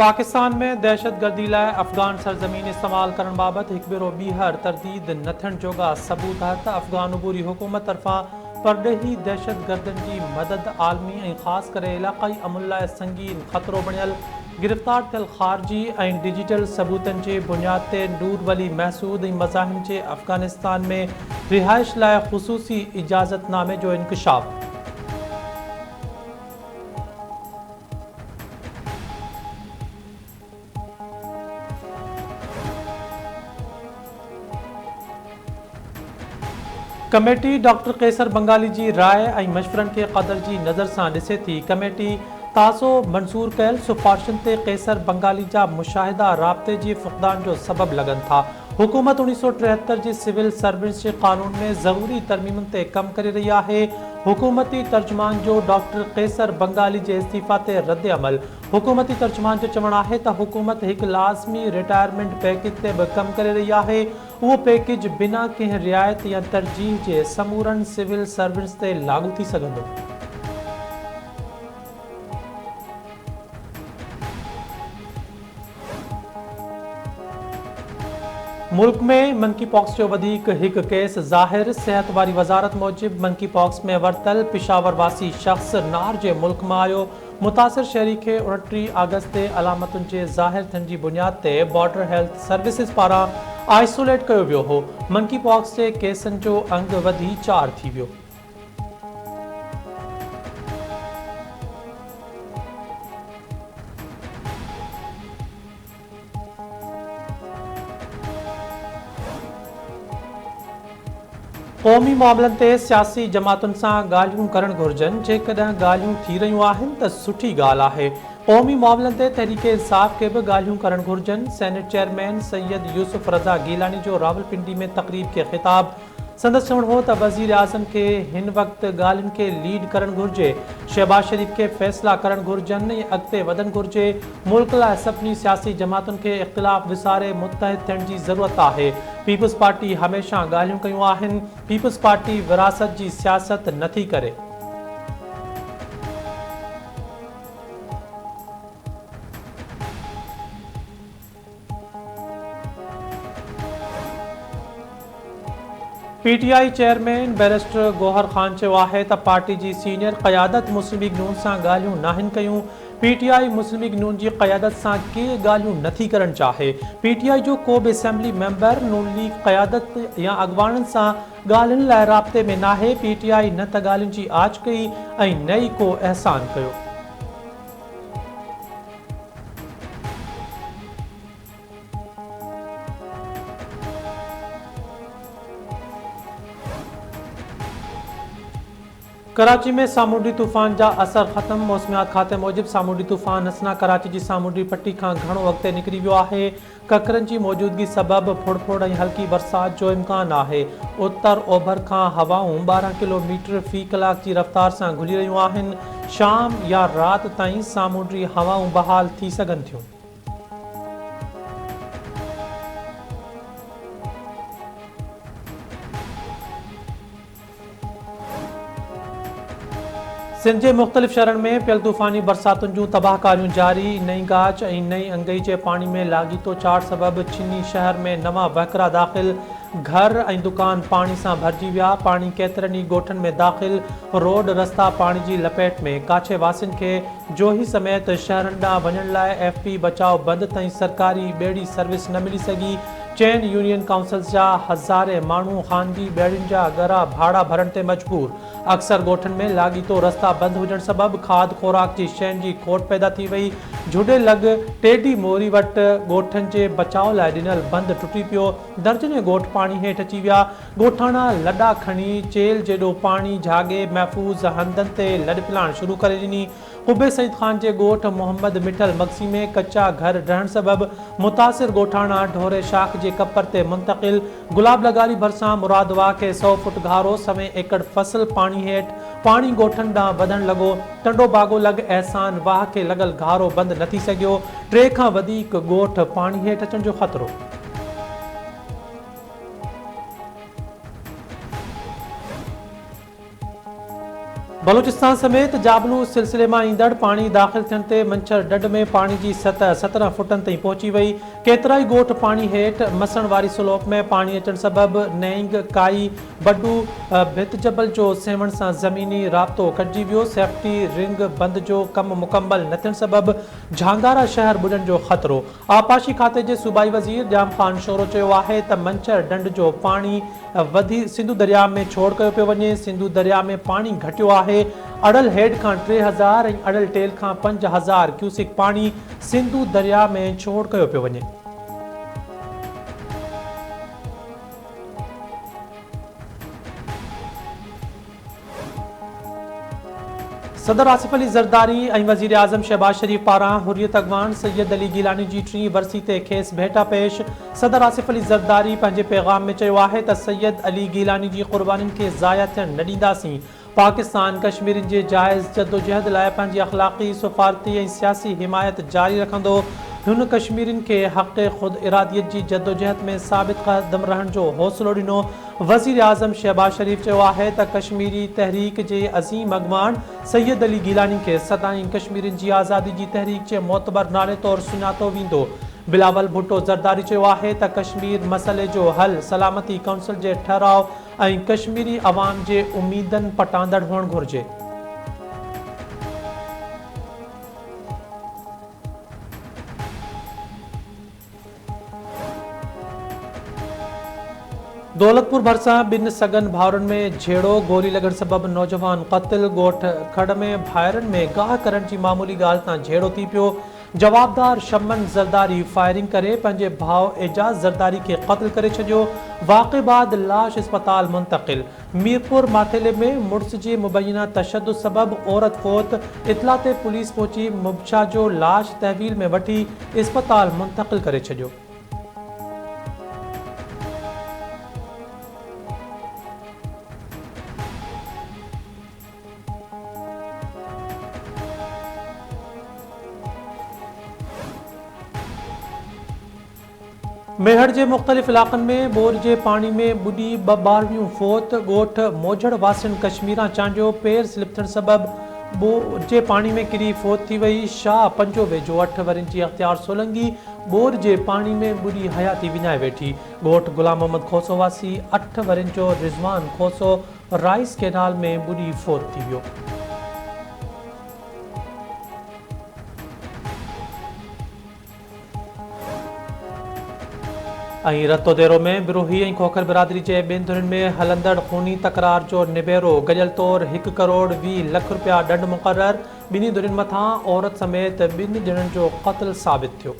पाकिस्तान में दहशत गर्दी लाइ अफ़गान सरज़मीन इस्तेमाल करण बाबति हिकु भेरो ॿीहर तरदीद न थियण जोगा सबूत त अफ़गान उबूरी हुकूमत तरफ़ां परॾेही दहशत गर्दनि जी मदद आलमी ऐं ख़ासि करे इलाक़ाई अमुन लाइ संगीन ख़तरो बणियल गिरफ़्तार थियल ख़ारजी ऐं डिजिटल सबूतनि जे बुनियाद ते नूर वली महसूद ऐं मज़ाहिम जे अफ़गानिस्तान में रिहाइश लाइ ख़ुसूसी इजाज़तनामे जो इंकशाफ़। कमेटी डॉक्टर कैसर बंगाली जी राय ऐं मशवरनि खे क़दर जी नज़र सां ॾिसे थी। कमेटी ताज़ो मंज़ूर कयल सिफ़ारिशुनि ते कैसर बंगाली जा मुशाहिदा राब्ते जे फ़ुक़दान जो सबबु लॻनि था। हुकूमत 1973 जे सिविल सर्विस जे क़ानून में ज़रूरी तरमीमुनि ते कमु करे रही आहे। हुकूमती तर्जुमान जो डॉक्टर कैसर बंगाली जे इस्तीफ़ा ते रद्द अमल। हुकूमती तर्जुमान जो चवणु आहे त हुकूमत हिकु लाज़मी रिटायरमेंट पैकेज ते बि कमु करे रही आहे। उहो पैकेज बिना कंहिं रिआयत या तरजीह जे समूरनि सिविल सर्विस ते लागू थी सघंदो। मुल्क में मंकी पॉक्स जो वधीक हिकु केस ज़ाहिर। सिहत वारी वज़ारत मूजिब मंकी पॉक्स में वरतल पिशावर वासी शख़्स नार जे मुल्क मां आयो। मुतासिर शहरी खे 29 अगस्त ते अलामतुनि जे ज़ाहिर थियण जी बुनियाद ते बॉर्डर हेल्थ सर्विसिस पारां आइसोलेट कयो वियो हो। मंकी पॉक्स जे केसनि जो अंग वधी 4 थी वियो। क़ौमी मामलनि ते सियासी जमातुनि सां ॻाल्हियूं करणु घुरिजनि। जेकॾहिं ॻाल्हियूं थी रहियूं आहिनि त सुठी ॻाल्हि आहे। क़ौमी मामलनि ते तहरीक इंसाफ़ खे बि ॻाल्हियूं करणु घुरिजनि। सेनेट चेयरमैन सैयद यूसुफ रज़ा गीलानी जो रावलपिंडी में तक़रीब खे ख़िताब। संदसि चवणु हो त वज़ीर आज़म खे हिन वक़्तु ॻाल्हियुनि खे लीड करणु घुरिजे। शहबाज शरीफ़ खे फ़ैसिला करणु घुरिजनि ऐं अॻिते वधणु घुरिजे। मुल्क लाइ सभिनी सियासी जमातुनि खे इख़्तिलाफ़ विसारे मुतहद थियण जी ज़रूरत आहे। पीपल्स पार्टी हमेशह ॻाल्हियूं कयूं आहिनि। पीपल्स पार्टी विरासत जी सियासत नथी करे। PTI chairman barrister Gohar Khan चयो आहे त पार्टी जी सीनियर क़यादत मुस्लिम लीग नून सां ॻाल्हियूं नाहिनि कयूं। पीटीआई मुस्लिम लीग नून जी क़यादत सां के ॻाल्हियूं नथी करणु चाहे। पीटीआई जो को बि असेंबली मेंबर नून लीग क़यादत या अॻवाननि सां ॻाल्हियुनि लाइ राब्ते में नाहे। पीटीआई न त ॻाल्हियुनि जी आच कई ऐं न ई को अहसान कयो। कराची में सामूंडी तूफ़ान जा असर ख़त्म। मौसमियात खाते मूजिब सामूंडी तूफ़ान हसना कराची जी सामूंडी पट्टी खां घणो अॻिते निकिरी वियो आहे। ककरनि जी मौजूदगी सबबि फुड़ ऐं हल्की बरसात जो इम्कान आहे। उत्तर ओभर खां हवाऊं 12 किलोमीटर फ़ी कलाक जी रफ़्तार सां घुली रहियूं आहिनि। शाम या राति ताईं सामूंडी हवाऊं बहाल थी सघनि थियूं। सिंध जे मुख़्तलिफ़ शहरनि में पियल तूफ़ानी बरसातुनि जूं तबाहकारियूं जारी। नई गाच ऐं नई अंगई जे पाणी में लाॻीतो चाढ़ सबबि छिन्नी शहर में नवां वहिकरा दाख़िल। घर ऐं दुकान पाणी सां भरिजी विया। पाणी केतिरनि ई ॻोठनि में दाख़िल। रोड रस्ता पाणी जी लपेट में। काछे वासियुनि खे जोही समेत शहरनि ॾांहुं वञण लाइ एफपी बचाव बंदि ताईं सरकारी ॿेड़ी सर्विस न मिली सघी। चइनि यूनियन काउंसिल्स जा हज़ारे माण्हू ख़ानगी ॿेड़ियुनि जा ॻरा भाड़ा भरण ते मजबूर। अक्सर ॻोठनि में लाॻीतो रस्ता बंदि हुजण सबबि खाद खुराक जी शयुनि जी खोट पैदा थी वई। जुड़े लॻ टेडी मोरी वटि ॻोठनि जे बचाव लाइ ॾिनल बंदि टुटी पियो। दर्जने ॻोठ पाणी हेठि अची विया। ॻोठाणा लॾा खणी चेल जेॾो पाणी झागे महफ़ूज़ हंधनि ते लॾ पिलाइण शुरू करे ॾिनी। कुबे सईद ख़ान जे ॻोठ मोहम्मद मिठल मक्सी में कचा घर ढहण सबबि मुतासिर ॻोठाणा ढोरे शाख जे कपर ते मुंतक़िल। गुलाब लगारी भरिसां मुरादवा खे 100 फुट घारो सवें एकड़ फसल पाणी हेठि। पाणी ॻोठनि ॾांहुं वधण लॻो। टंडो बागो लॻ अहसान वाह खे लॻल घारो बंदि न थी सघियो। 3 खां वधीक ॻोठ पाणी हेठि अचण जो ख़तरो। बलूचिस्तान समेत जाबलू सिलसिले में ईंदड़ पानी दाख़िल थियण ते मंछर डड में पानी की सतह 17 फुटन ताईं पहुंची वई। केतराई ॻोठ पानी हेठ मसण वारी स्लोप में पानी अचण सबब नैंग काई बडू भित जबल जो सेवण सां ज़मीनी राब्तो कटिजी वियो। सेफ्टी रिंग बंद जो कम मुकम्मल न थियण सबब झांगारा शहर बुॾण जो ख़तरो। आबपाशी खाते जे सूबाई वज़ीर जाम ख़ान शोरो चयो आहे त मंछर डंड जो पानी सिंधु दरिया में छोड़ कयो पियो वञे। सिंधु दरिया में पानी घटियो आहे। अड़ल हेड खां 3000 ऐं अड़ल टेल खां 5000 क्यूसिक पानी सिंधु दरिया में छोड़ कयो पियो वञे। सदर आसिफ अली ज़रदारी ऐं वज़ीर आज़म शहबाज शरीफ पारां हुर्रियत अॻवान सैयद अली गिलानी जी 3 वरसी ते खेसि भेटा पेश। सदर आसिफ अली ज़रदारी पंहिंजे पैगाम में चयो आहे त सैयद अली गिलानी जी क़ुर्बानीनि खे ज़ाया थियण न ॾींदासीं। पाकिस्तान कश्मीरियुनि जे जाइज़ जदोजहद लाइ पंहिंजी अख़लाक़ी सफ़ारती ऐं सियासी हिमायत जारी रखंदो। हुन कश्मीरियुनि खे हक़ ख़ुद इरादियत जी जदोजहद में साबित क़दम रहण जो हौसलो ॾिनो। वज़ीर आज़म शहबाज शरीफ चयो आहे त कश्मीरी तहरीक जे अज़ीम अॻवान सैयद अली गिलानी खे सदाईं कश्मीरियुनि जी आज़ादी जी तहरीक जे मोतबर नाले तौरु सुञातो वेंदो। बिलावल भुट्टो ज़रदारी चयो आहे त कश्मीर मसइले जो हल सलामती काउंसिल जे ठहराव ऐं कश्मीरी अवाम जे उमीदनि पटांदड़ हुअणु घुरिजे। दौलतपुर भरिसां 2 सगन भाउरनि में झेड़ो गोली लॻण सबब नौजवान क़त्ल। ॻोठ खड़ में भाइरनि में गाह करण जी मामूली ॻाल्हि तां झेड़ो थी पियो। जवाबदार शमन ज़रदारी फायरिंग करे पंहिंजे भाउ एजाज़ ज़रदारी खे क़त्ल करे छॾियो। वाक़े बाद लाश अस्पताल मुंतक़िल। मीरपुर माथेले में मुड़ुस जे मुबैना तशद्दुद सबब औरत फौत। इतला ते पुलिस पहुची मुबशा जो लाश तहवील में वठी अस्पताल मुंतक़िल करे छॾियो। मेहड़ के मुख्तलिफ इलाक़नि में बोर के पानी में बुडी 2 ॿारवियूं फौत। ॻोठ मोझड़ वासिन कश्मीरा चांडियो। पैर स्लिप थियण सबब बोर के पानी में किरी फौत थी वई। शाह पंजो वेझो 8 वरनि जी अख्तियार सोलंगी बोर के पानी में बुडी हयाती विञाए वेठी। ॻोठ गुलाम मोहम्मद खोसो वासी 8 वरनि जो रिज़वान खोसो राइस कैनाल में बुडी फौत थी वियो। रतोदेरो में बिरोही ऐं खोखर बिरादरी के 2 धुरनि में हलंदड़ खूनी तकरार जो निबेरो। गजल तौर 1 करोड़ 20 लख रुपया दंड मुक़र्रर। 2 धुरनि मथां औरत समेत 2 ॼणनि जो क़त्ल साबित थियो।